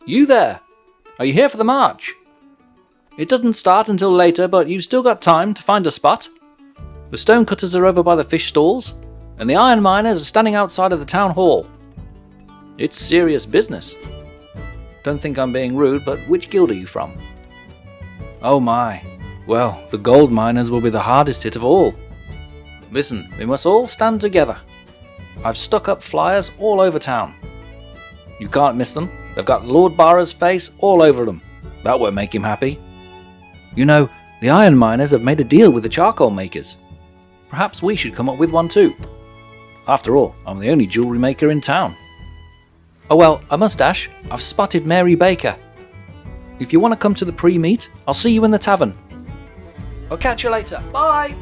You there! Are you here for the march? It doesn't start until later, but you've still got time to find a spot. The stonecutters are over by the fish stalls, and the iron miners are standing outside of the town hall. It's serious business. Don't think I'm being rude, but which guild are you from? Oh my. Well, the gold miners will be the hardest hit of all. Listen, we must all stand together. I've stuck up flyers all over town. You can't miss them. They've got Lord Bara's face all over them. That won't make him happy. You know, the iron miners have made a deal with the charcoal makers. Perhaps we should come up with one too. After all, I'm the only jewellery maker in town. Oh well, a moustache. I've spotted Mary Baker. If you want to come to the pre-meet, I'll see you in the tavern. I'll catch you later. Bye!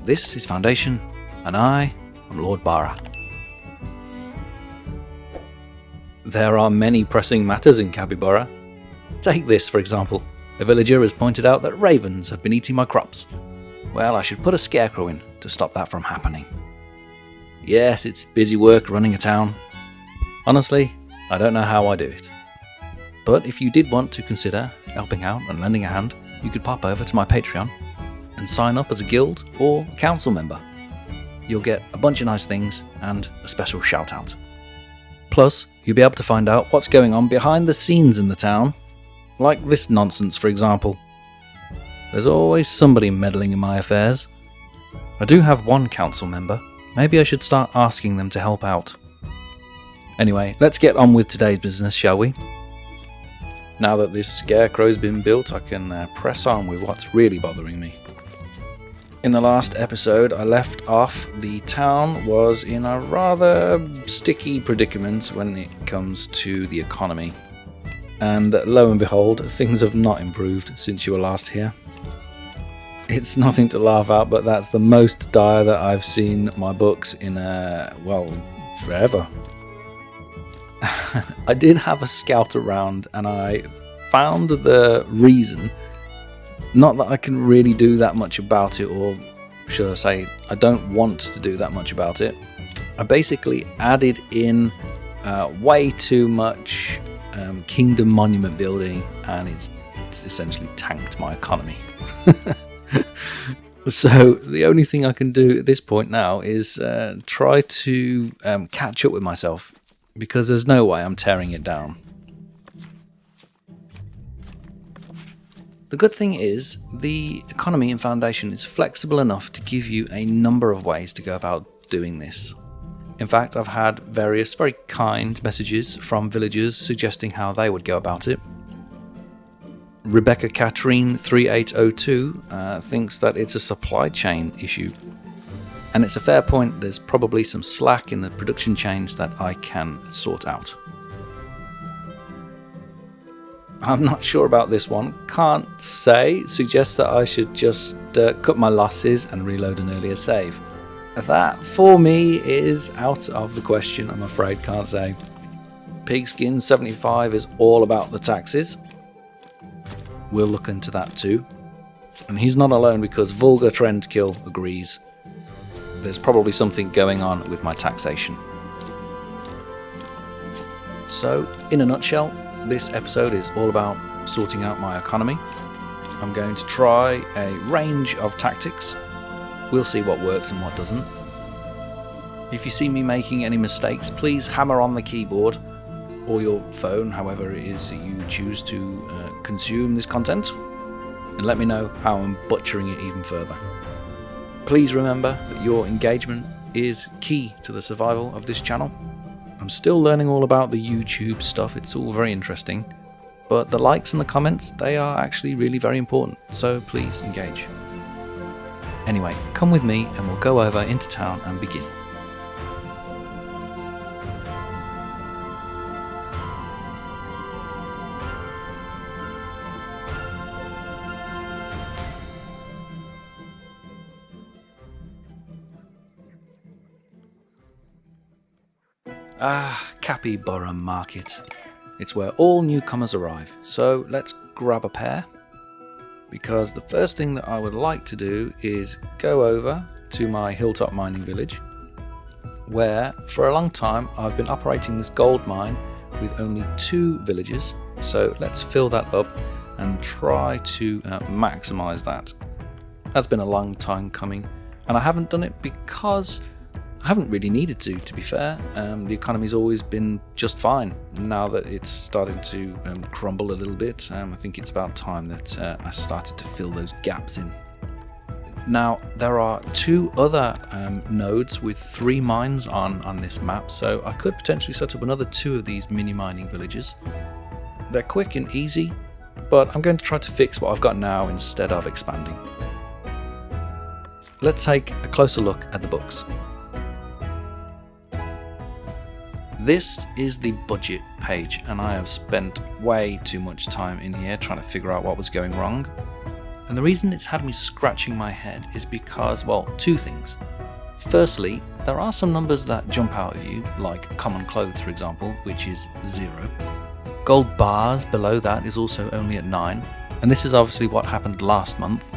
This is Foundation, and I am Lord Bara. There are many pressing matters in Capybara. Take this, for example. A villager has pointed out that ravens have been eating my crops. Well, I should put a scarecrow in to stop that from happening. Yes, it's busy work running a town. Honestly, I don't know how I do it. But if you did want to consider helping out and lending a hand, you could pop over to my Patreon and sign up as a guild or a council member. You'll get a bunch of nice things and a special shout out. Plus, you'll be able to find out what's going on behind the scenes in the town. Like this nonsense, for example. There's always somebody meddling in my affairs. I do have one council member. Maybe I should start asking them to help out. Anyway, let's get on with today's business, shall we? Now that this scarecrow's been built, I can press on with what's really bothering me. In the last episode, I left off the town was in a rather sticky predicament when it comes to the economy. And lo and behold, things have not improved since you were last here. It's nothing to laugh at, but that's the most dire that I've seen my books in forever. I did have a scout around and I found the reason. Not that I can really do that much about it, or should I say, I don't want to do that much about it. I basically added in way too much kingdom monument building, and it's essentially tanked my economy. So the only thing I can do at this point now is try to catch up with myself, because there's no way I'm tearing it down. The good thing is, the economy in Foundation is flexible enough to give you a number of ways to go about doing this. In fact, I've had various very kind messages from villagers suggesting how they would go about it. Rebecca Catherine 3802 thinks that it's a supply chain issue. And it's a fair point. There's probably some slack in the production chains that I can sort out. I'm not sure about this one. Can't say. Suggests that I should just cut my losses and reload an earlier save. That, for me, is out of the question, I'm afraid. Can't say. Pigskin 75 is all about the taxes. We'll look into that too. And he's not alone, because Vulgar Trendkill agrees. There's probably something going on with my taxation. So, in a nutshell, this episode is all about sorting out my economy. I'm going to try a range of tactics. We'll see what works and what doesn't. If you see me making any mistakes, please hammer on the keyboard or your phone, however it is you choose to consume this content, and let me know how I'm butchering it even further. Please remember that your engagement is key to the survival of this channel. I'm still learning all about the YouTube stuff, it's all very interesting, but the likes and the comments, they are actually really very important, so please engage. Anyway, come with me and we'll go over into town and begin. Capybara Market. It's where all newcomers arrive, so let's grab a pair. Because the first thing that I would like to do is go over to my hilltop mining village, where for a long time I've been operating this gold mine with only 2 villages, so let's fill that up and try to maximise that. That's been a long time coming, and I haven't done it because I haven't really needed to be fair. The economy's always been just fine. Now that it's starting to crumble a little bit, I think it's about time that I started to fill those gaps in. Now, there are 2 other nodes with 3 mines on this map, so I could potentially set up another 2 of these mini mining villages. They're quick and easy, but I'm going to try to fix what I've got now instead of expanding. Let's take a closer look at the books. This is the budget page, and I have spent way too much time in here trying to figure out what was going wrong. And the reason it's had me scratching my head is because, well, 2 things. Firstly, there are some numbers that jump out at you, like common clothes, for example, which is 0. Gold bars below that is also only at 9, and this is obviously what happened last month.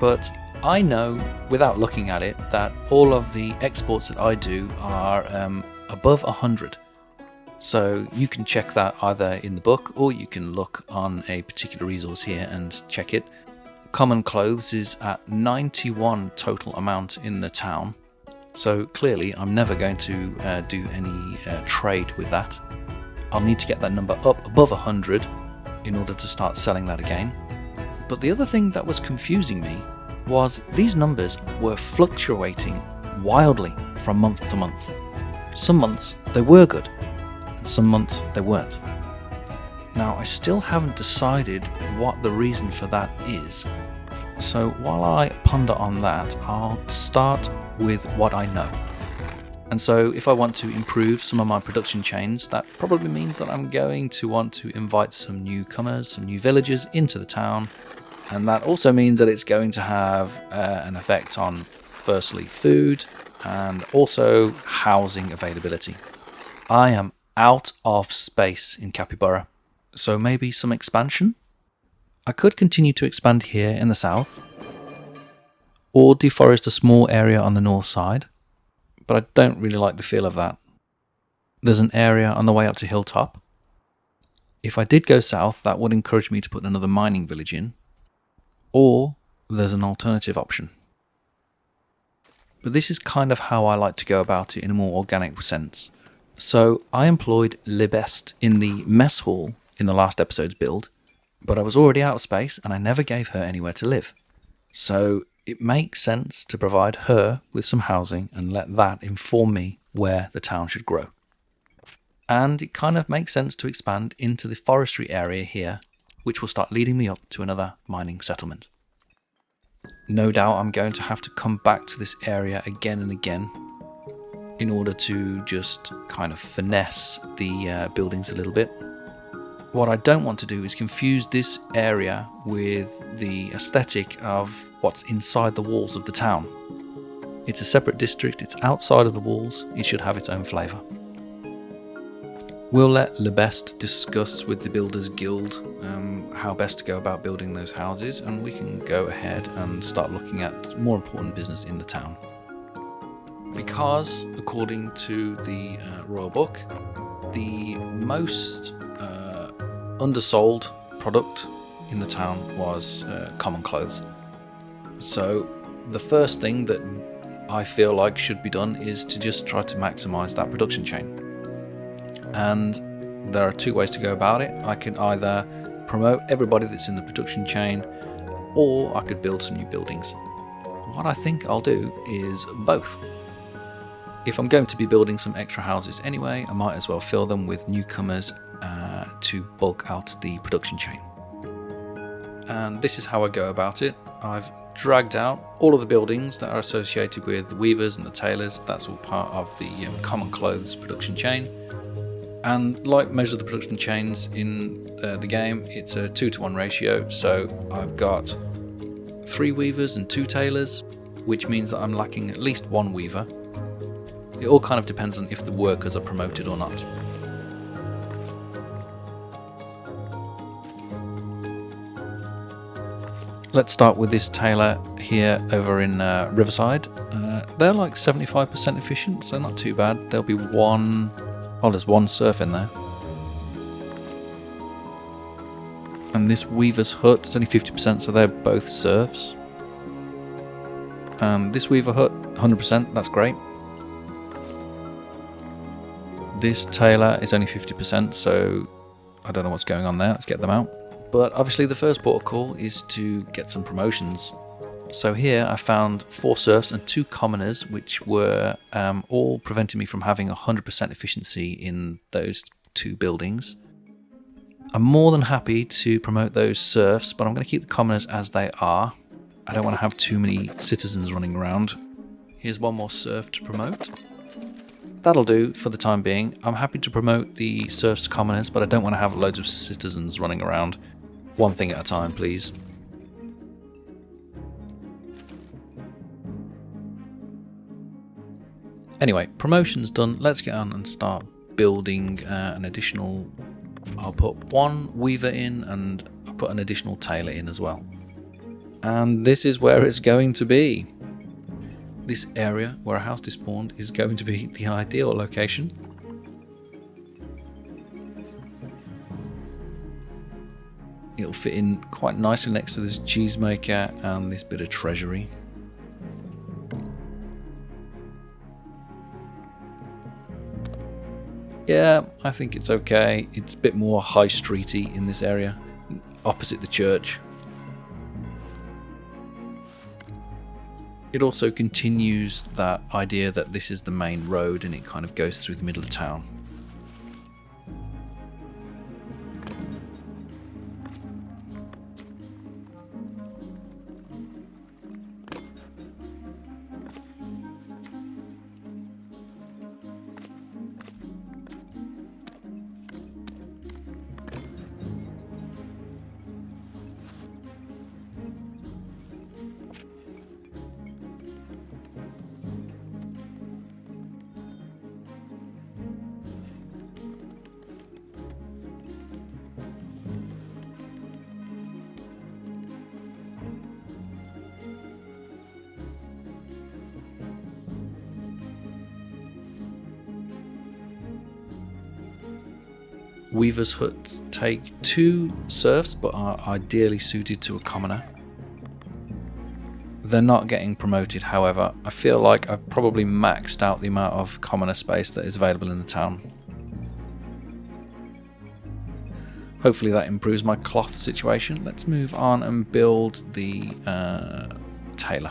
But I know, without looking at it, that all of the exports that I do are above 100. So you can check that either in the book, or you can look on a particular resource here and check it. Common clothes is at 91 total amount in the town, so clearly I'm never going to do any trade with that. I'll need to get that number up above 100 in order to start selling that again. But the other thing that was confusing me was these numbers were fluctuating wildly from month to month. Some months they were good, and some months they weren't. Now, I still haven't decided what the reason for that is, so while I ponder on that, I'll start with what I know. And so if I want to improve some of my production chains, that probably means that I'm going to want to invite some newcomers, some new villagers into the town, and that also means that it's going to have an effect on, firstly, food, and also housing availability. I am out of space in Capybara. So maybe some expansion? I could continue to expand here in the south, or deforest a small area on the north side, but I don't really like the feel of that. There's an area on the way up to Hilltop. If I did go south, that would encourage me to put another mining village in, or there's an alternative option. But this is kind of how I like to go about it in a more organic sense. So I employed Libest in the mess hall in the last episode's build, but I was already out of space and I never gave her anywhere to live. So it makes sense to provide her with some housing and let that inform me where the town should grow. And it kind of makes sense to expand into the forestry area here, which will start leading me up to another mining settlement. No doubt I'm going to have to come back to this area again and again in order to just kind of finesse the buildings a little bit. What I don't want to do is confuse this area with the aesthetic of what's inside the walls of the town. It's a separate district, it's outside of the walls, it should have its own flavour. We'll let Libest discuss with the Builders Guild how best to go about building those houses, and we can go ahead and start looking at more important business in the town. Because, according to the Royal Book, the most undersold product in the town was common clothes. So the first thing that I feel like should be done is to just try to maximize that production chain. And there are 2 ways to go about it. I can either promote everybody that's in the production chain, or I could build some new buildings. What I think I'll do is both. If I'm going to be building some extra houses anyway, I might as well fill them with newcomers to bulk out the production chain. And this is how I go about it. I've dragged out all of the buildings that are associated with the weavers and the tailors. That's all part of the common clothes production chain. And like most of the production chains in the game, it's a 2-to-1 ratio. So I've got 3 weavers and 2 tailors, which means that I'm lacking at least 1 weaver. It all kind of depends on if the workers are promoted or not. Let's start with this tailor here over in Riverside. They're like 75% efficient, so not too bad. There'll be there's one serf in there. And this weaver's hut is only 50%, so they're both serfs. And this weaver hut, 100%, that's great. This tailor is only 50%, so I don't know what's going on there. Let's get them out. But obviously the first port of call is to get some promotions. So here I found 4 serfs and 2 commoners, which were all preventing me from having 100% efficiency in those 2 buildings. I'm more than happy to promote those serfs, but I'm going to keep the commoners as they are. I don't want to have too many citizens running around. Here's 1 more serf to promote. That'll do for the time being. I'm happy to promote the serfs to commoners, but I don't want to have loads of citizens running around. 1 thing at a time, please. Anyway, promotion's done. Let's get on and start building an additional... I'll put 1 weaver in and I'll put an additional tailor in as well. And this is where it's going to be. This area where a house despawned is going to be the ideal location. It'll fit in quite nicely next to this cheesemaker and this bit of treasury. Yeah, I think it's okay. It's a bit more high streety in this area, opposite the church. It also continues that idea that this is the main road and it kind of goes through the middle of town. Weaver's huts take 2 serfs but are ideally suited to a commoner. They're not getting promoted, however. I feel like I've probably maxed out the amount of commoner space that is available in the town. Hopefully that improves my cloth situation. Let's move on and build the tailor.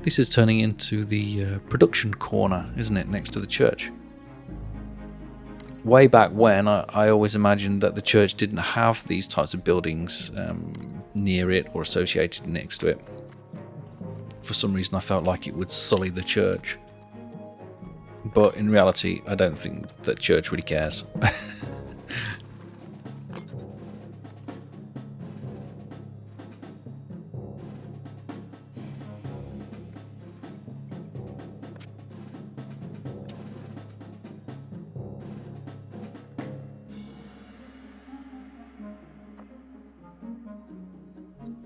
This is turning into the production corner, isn't it, next to the church? Way back when, I always imagined that the church didn't have these types of buildings near it or associated next to it. For some reason I felt like it would sully the church. But in reality, I don't think that church really cares.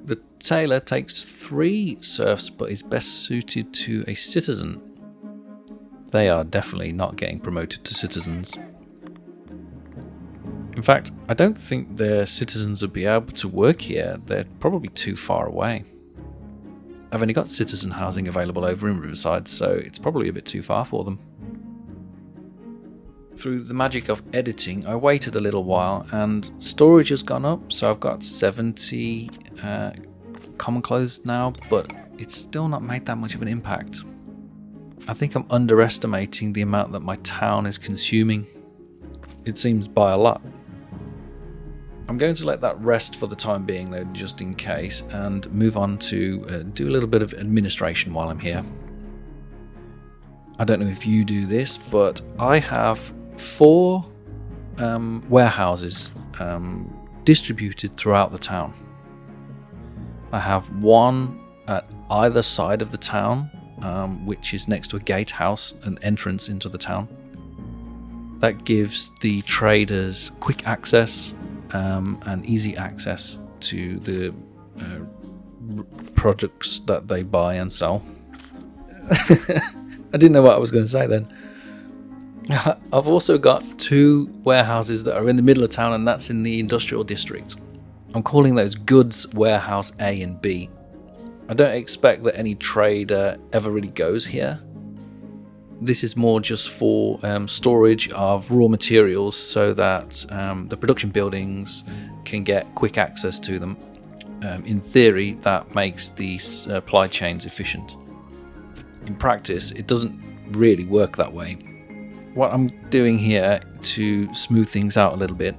The tailor takes 3 serfs but is best suited to a citizen. They are definitely not getting promoted to citizens. In fact, I don't think their citizens would be able to work here. They're probably too far away. I've only got citizen housing available over in Riverside, so it's probably a bit too far for them. Through the magic of editing, I waited a little while and storage has gone up, so I've got 70 common clothes now, but it's still not made that much of an impact. I think I'm underestimating the amount that my town is consuming. It seems by a lot. I'm going to let that rest for the time being though, just in case, and move on to do a little bit of administration while I'm here. I don't know if you do this, but I have 4 warehouses distributed throughout the town. I have 1 at either side of the town, which is next to a gatehouse, an entrance into the town. That gives the traders quick access and easy access to the products that they buy and sell. I didn't know what I was going to say then. I've also got 2 warehouses that are in the middle of town, and that's in the industrial district. I'm calling those goods warehouse A and B. I don't expect that any trader ever really goes here. This is more just for storage of raw materials so that the production buildings can get quick access to them. In theory, that makes the supply chains efficient. In practice, it doesn't really work that way. What I'm doing here to smooth things out a little bit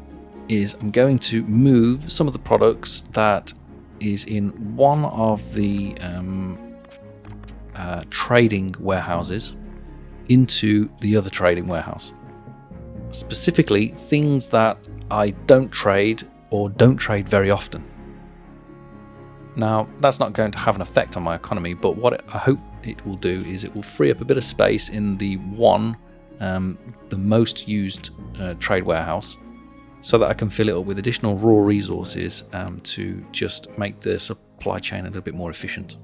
is I'm going to move some of the products that is in one of the trading warehouses into the other trading warehouse. Specifically, things that I don't trade or don't trade very often. Now, that's not going to have an effect on my economy, but what I hope it will do is it will free up a bit of space in the most used trade warehouse, so that I can fill it up with additional raw resources to just make the supply chain a little bit more efficient.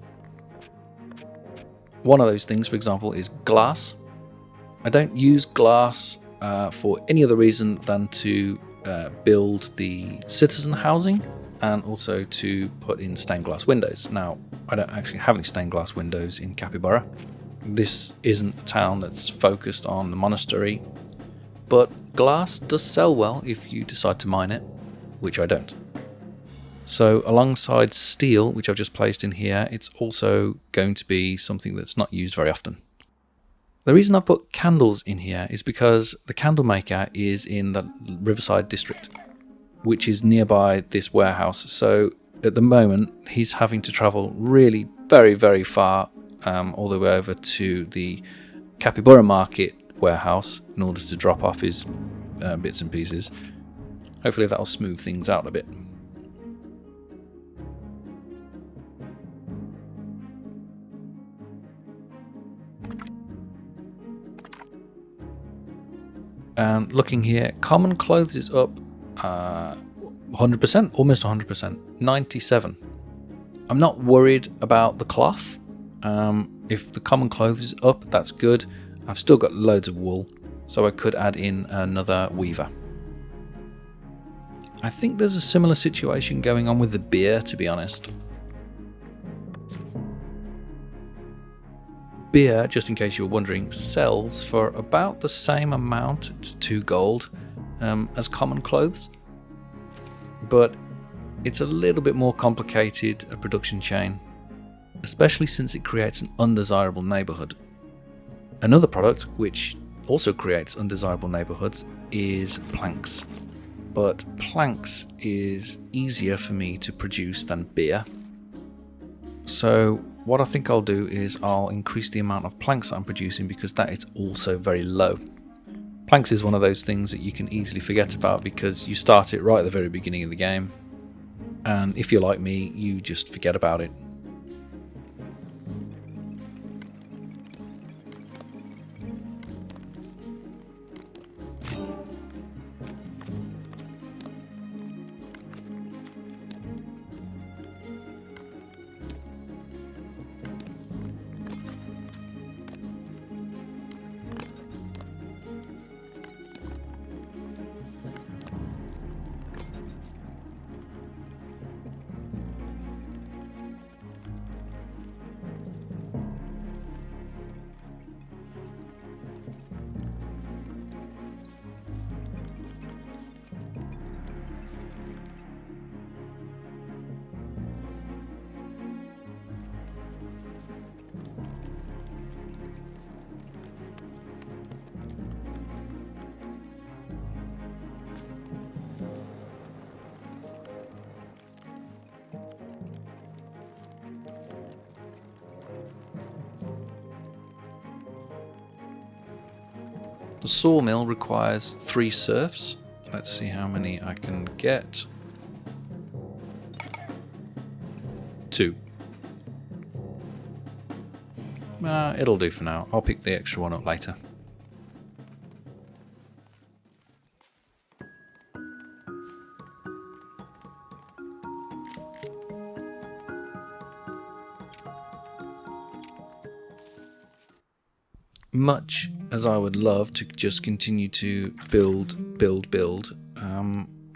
One of those things, for example, is glass. I don't use glass for any other reason than to build the citizen housing and also to put in stained glass windows. Now, I don't actually have any stained glass windows in Capybara. This isn't a town that's focused on the monastery, but glass does sell well if you decide to mine it, which I don't. So alongside steel, which I've just placed in here, it's also going to be something that's not used very often. The reason I've put candles in here is because the candle maker is in the Riverside district, which is nearby this warehouse. So at the moment, he's having to travel really very, very far, all the way over to the Capybara Market warehouse in order to drop off his bits and pieces. Hopefully that'll smooth things out a bit. And looking here, common clothes is up 100%, almost 100%, 97. I'm not worried about the cloth. If the common clothes is up, that's good. I've still got loads of wool, so I could add in another weaver. I think there's a similar situation going on with the beer, to be honest. Beer, just in case you were wondering, sells for about the same amount, it's 2 gold, as common clothes. But it's a little bit more complicated a production chain, especially since it creates an undesirable neighbourhood. Another product which also creates undesirable neighbourhoods is planks. But planks is easier for me to produce than beer. So what I think I'll do is I'll increase the amount of planks that I'm producing, because that is also very low. Planks is one of those things that you can easily forget about because you start it right at the very beginning of the game, and if you're like me, you just forget about it. The sawmill requires 3 serfs. Let's see how many I can get. 2. It'll do for now. I'll pick the extra one up later. Much as I would love to just continue to build,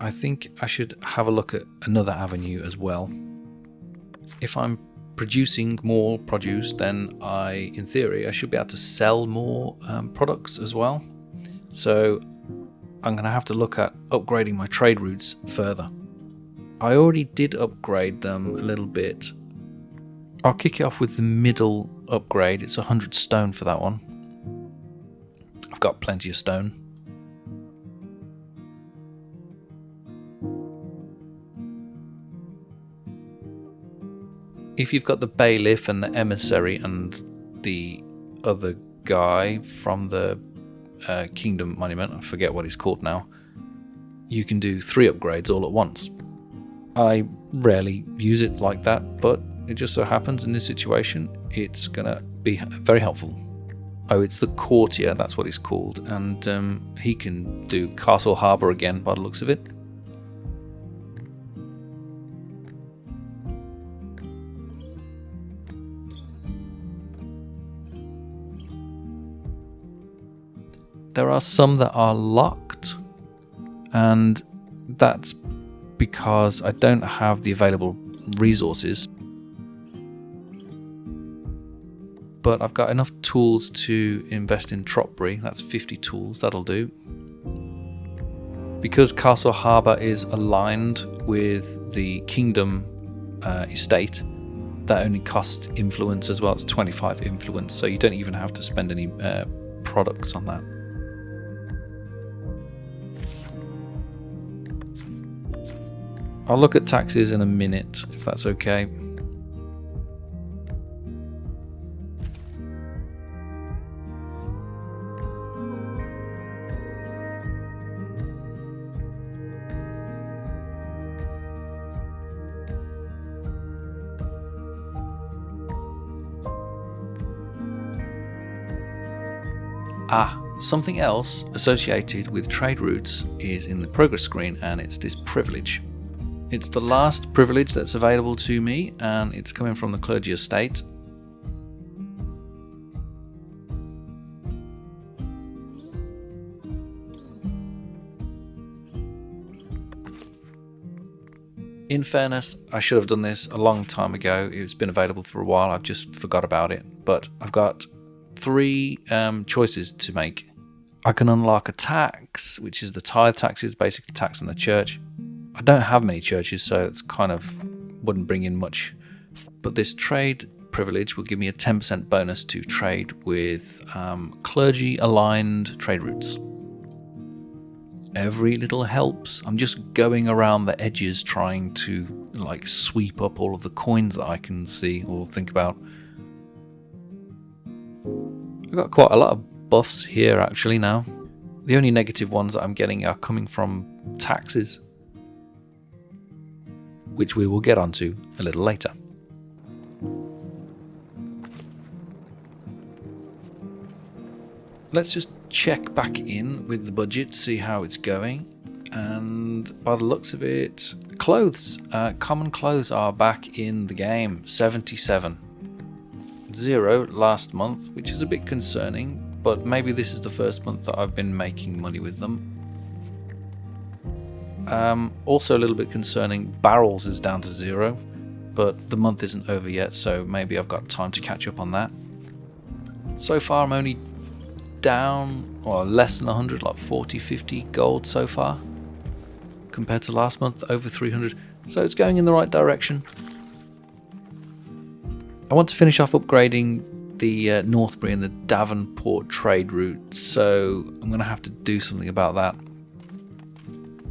I think I should have a look at another avenue as well. If I'm producing more produce, then in theory, I should be able to sell more products as well. So I'm going to have to look at upgrading my trade routes further. I already did upgrade them a little bit. I'll kick it off with the middle upgrade. It's 100 stone for that one. I've got plenty of stone. If you've got the bailiff and the emissary and the other guy from the Kingdom Monument, I forget what he's called now, you can do 3 upgrades all at once. I rarely use it like that, but it just so happens in this situation it's gonna be very helpful. Oh, it's the courtier, that's what he's called, and he can do Castle Harbour again by the looks of it. There are some that are locked, and that's because I don't have the available resources. But I've got enough tools to invest in Tropbury. That's 50 tools, that'll do. Because Castle Harbour is aligned with the Kingdom estate, that only costs influence as well. It's 25 influence, so you don't even have to spend any products on that. I'll look at taxes in a minute, if that's okay. Something else associated with trade routes is in the progress screen, and it's this privilege. It's the last privilege that's available to me, and it's coming from the Clergy estate. In fairness, I should have done this a long time ago. It's been available for a while, I've just forgot about it. But I've got 3 choices to make. I can unlock a tax, which is the tithe taxes, basically tax on the church. I don't have many churches, so it's kind of wouldn't bring in much. But this trade privilege will give me a 10% bonus to trade with clergy aligned trade routes. Every little helps. I'm just going around the edges trying to like sweep up all of the coins that I can see or think about. I've got quite a lot of buffs here actually now. The only negative ones that I'm getting are coming from taxes, which we will get onto a little later. Let's just check back in with the budget, see how it's going. And by the looks of it, clothes, common clothes are back in the game, 77. 0 last month, which is a bit concerning, but maybe this is the first month that I've been making money with them. Also a little bit concerning, barrels is down to 0, but the month isn't over yet, so maybe I've got time to catch up on that. So far I'm only down, or less than 100, like 40-50 gold so far, compared to last month, over 300, so it's going in the right direction. I want to finish off upgrading the Northbury and the Davenport trade route, so I'm going to have to do something about that.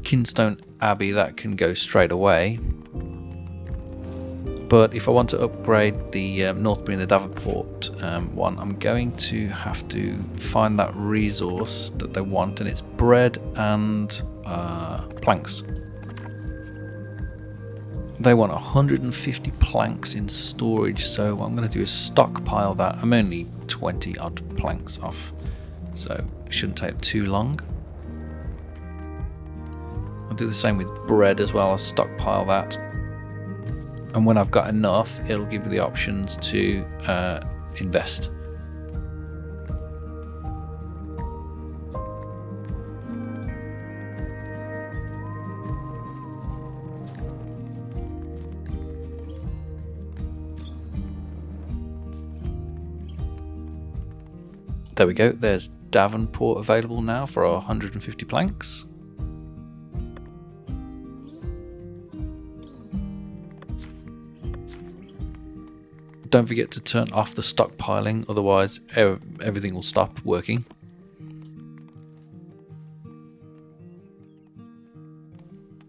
Kinstone Abbey, that can go straight away. But if I want to upgrade the Northbury and the Davenport one, I'm going to have to find that resource that they want, and it's bread and planks. They want 150 planks in storage, so what I'm going to do is stockpile that. I'm only 20 odd planks off, so it shouldn't take too long. I'll do the same with bread as well. I'll stockpile that, and when I've got enough, it'll give me the options to invest. There we go, there's Davenport available now for our 150 planks. Don't forget to turn off the stockpiling, otherwise everything will stop working.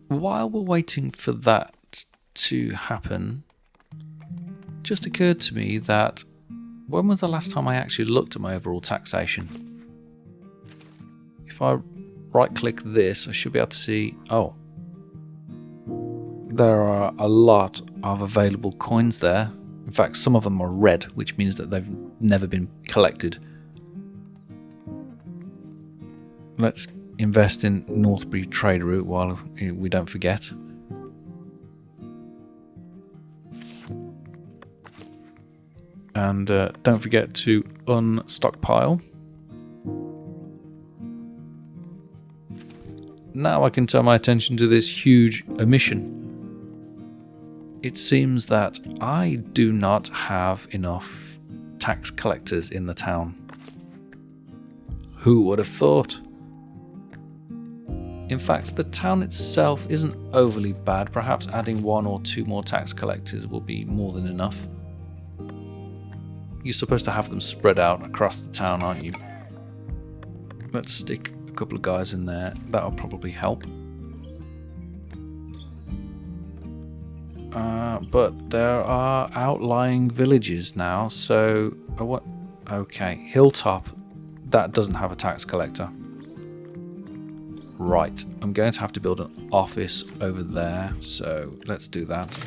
While we're waiting for that to happen, it just occurred to me that when was the last time I actually looked at my overall taxation? If I right click this, I should be able to see, oh, there are a lot of available coins there. In fact, some of them are red, which means that they've never been collected. Let's invest in Northbury trade route while we don't forget. And don't forget to unstockpile. Now I can turn my attention to this huge omission. It seems that I do not have enough tax collectors in the town. Who would have thought? In fact, the town itself isn't overly bad. Perhaps adding 1 or 2 more tax collectors will be more than enough. You're supposed to have them spread out across the town, aren't you? Let's stick a couple of guys in there. That'll probably help. But there are outlying villages now, so what? Okay, Hilltop, that doesn't have a tax collector. Right, I'm going to have to build an office over there, so let's do that.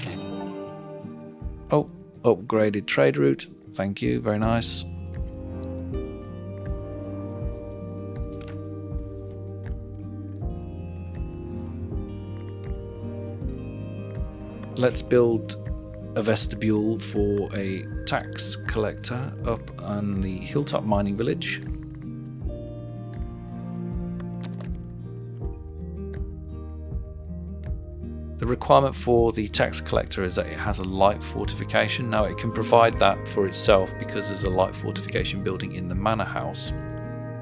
Oh, upgraded trade route. Thank you, very nice. Let's build a vestibule for a tax collector up on the Hilltop mining village. The requirement for the tax collector is that it has a light fortification. Now it can provide that for itself because there's a light fortification building in the manor house.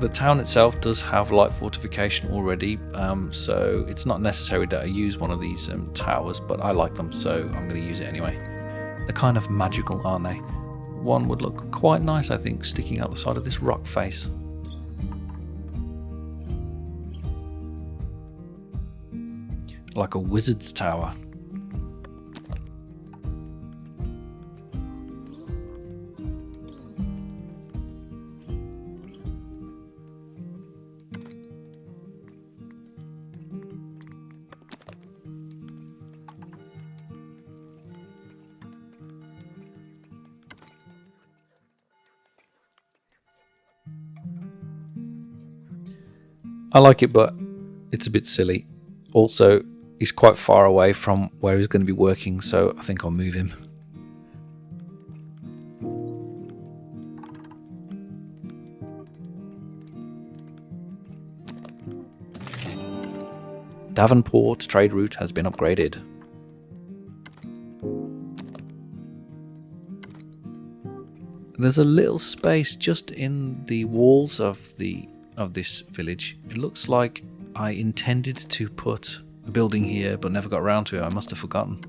The town itself does have light fortification already, so it's not necessary that I use one of these towers, but I like them, so I'm going to use it anyway. They're kind of magical, aren't they? One would look quite nice, I think, sticking out the side of this rock face. Like a wizard's tower. I like it, but it's a bit silly. Also, he's quite far away from where he's going to be working, so I think I'll move him. Davenport trade route has been upgraded. There's a little space just in the walls of this village. It looks like I intended to put a building here but never got around to it. I must have forgotten.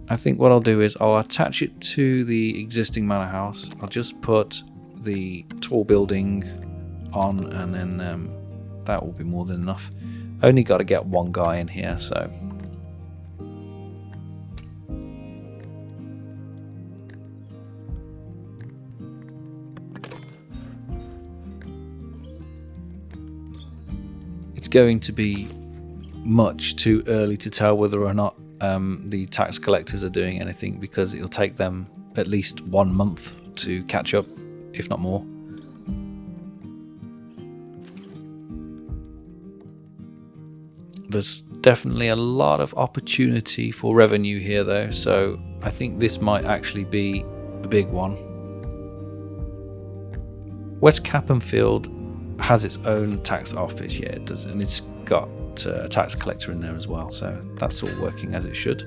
I think what I'll do is I'll attach it to the existing manor house. I'll just put the tall building on, and then that will be more than enough. Only got to get one guy in here, so it's going to be much too early to tell whether or not the tax collectors are doing anything, because it'll take them at least 1 month to catch up, if not more. There's definitely a lot of opportunity for revenue here though, so I think this might actually be a big one. West Caphamfield has its own tax office, yeah it does, and it's got put a tax collector in there as well, so that's all working as it should.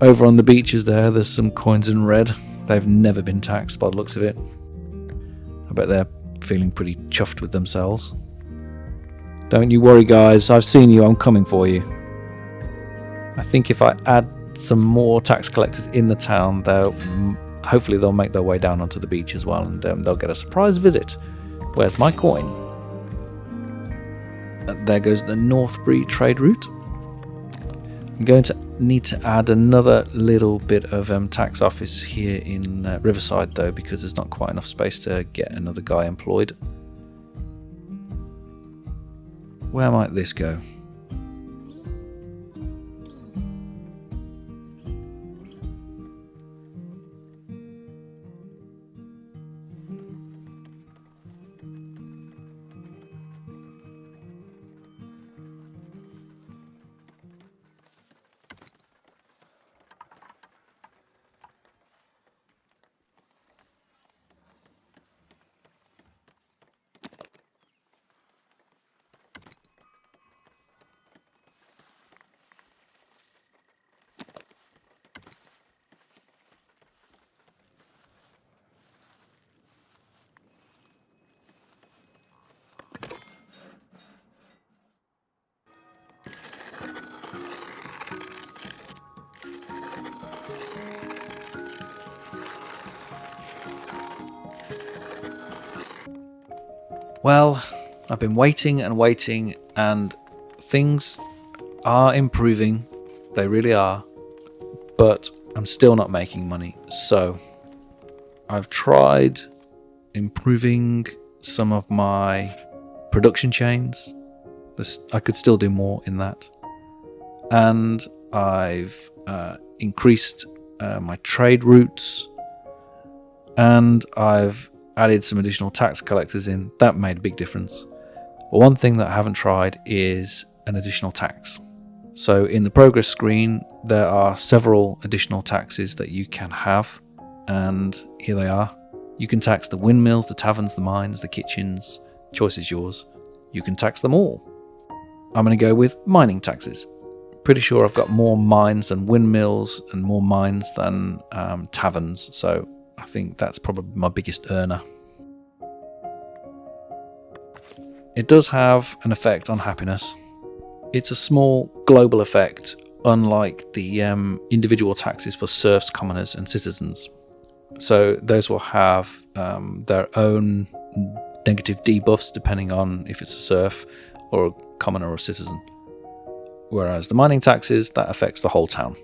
Over on the beaches there's some coins in red. They've never been taxed by the looks of it. I bet they're feeling pretty chuffed with themselves. Don't you worry, guys, I've seen you, I'm coming for you. I think if I add some more tax collectors in the town, hopefully they'll make their way down onto the beach as well, and they'll get a surprise visit. Where's my coin? There goes the Northbury trade route. I'm going to need to add another little bit of tax office here in Riverside though, because there's not quite enough space to get another guy employed. Where might this go? Well, I've been waiting and waiting, and things are improving. They really are. But I'm still not making money. So I've tried improving some of my production chains. I could still do more in that. And I've increased my trade routes. And I've added some additional tax collectors in. That made a big difference. But one thing that I haven't tried is an additional tax. So in the progress screen, there are several additional taxes that you can have. And here they are. You can tax the windmills, the taverns, the mines, the kitchens. Choice is yours. You can tax them all. I'm going to go with mining taxes. Pretty sure I've got more mines than windmills and more mines than taverns. So I think that's probably my biggest earner. It does have an effect on happiness. It's a small global effect, unlike the individual taxes for serfs, commoners and citizens. So those will have their own negative debuffs depending on if it's a serf or a commoner or a citizen. Whereas the mining taxes, that affects the whole town.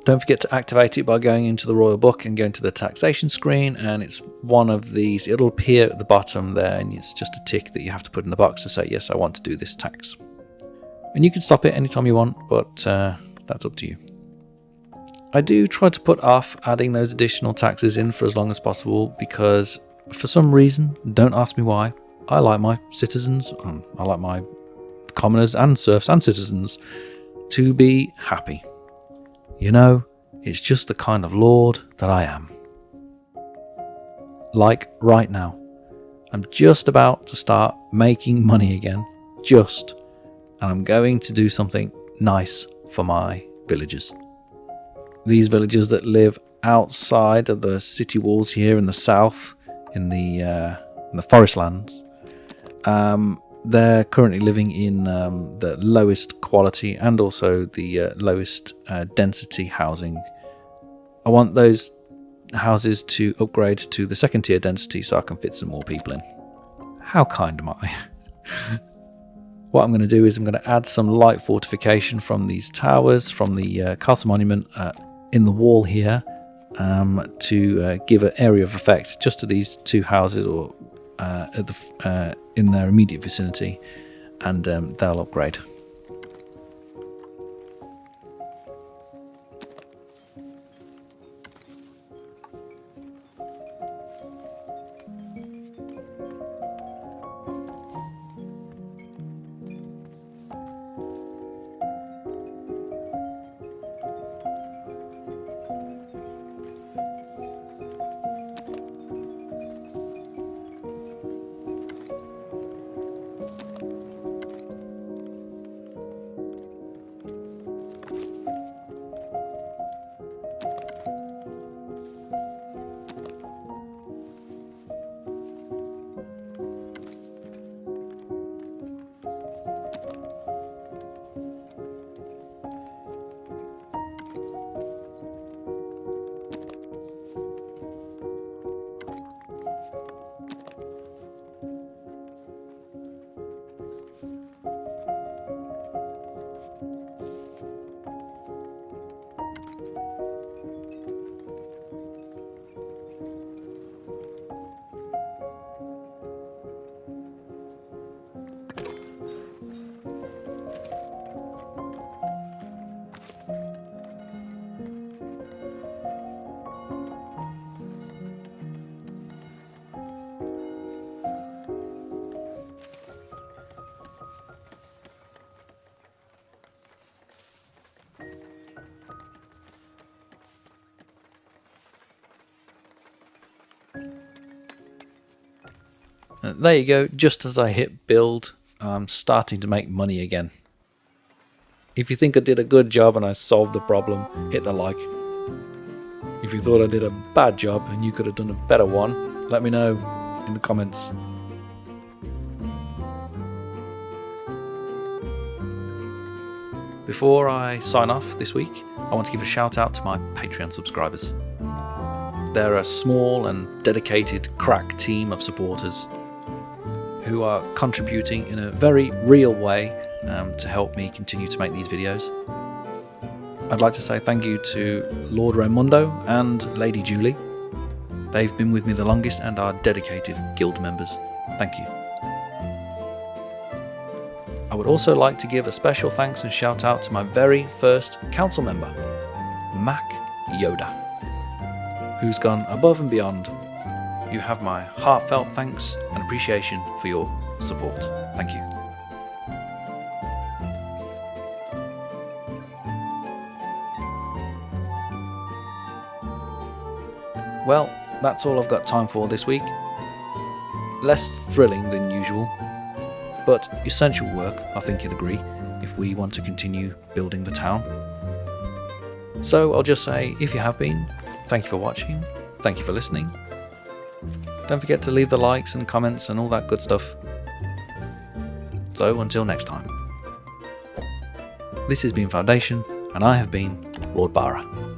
Don't forget to activate it by going into the Royal Book and going to the taxation screen, and it's one of these. It'll appear at the bottom there, and it's just a tick that you have to put in the box to say, yes, I want to do this tax. And you can stop it anytime you want, but that's up to you. I do try to put off adding those additional taxes in for as long as possible because for some reason, don't ask me why, I like my citizens, I like my commoners and serfs and citizens to be happy. You know, it's just the kind of lord that I am. Like right now, I'm just about to start making money again, and I'm going to do something nice for my villagers. These villagers that live outside of the city walls here in the south, in the forest lands, they're currently living in the lowest quality and also the lowest density housing. I want those houses to upgrade to the second tier density so I can fit some more people in. How kind am I? What I'm going to do is I'm going to add some light fortification from these towers, from the castle monument in the wall here, to give an area of effect just to these two houses or in their immediate vicinity, and they'll upgrade. There you go, just as I hit build, I'm starting to make money again. If you think I did a good job and I solved the problem, hit the like. If you thought I did a bad job and you could have done a better one, let me know in the comments. Before I sign off this week, I want to give a shout out to my Patreon subscribers. They're a small and dedicated crack team of supporters who are contributing in a very real way to help me continue to make these videos. I'd like to say thank you to Lord Raimundo and Lady Julie. They've been with me the longest and are dedicated guild members. Thank you. I would also like to give a special thanks and shout out to my very first council member, Mac Yoda, who's gone above and beyond. You have my heartfelt thanks and appreciation for your support. Thank you. Well, that's all I've got time for this week. Less thrilling than usual, but essential work, I think you'd agree, if we want to continue building the town. So I'll just say, if you have been, thank you for watching, thank you for listening. Don't forget to leave the likes and comments and all that good stuff. So until next time. This has been Foundation, and I have been Lord Bara.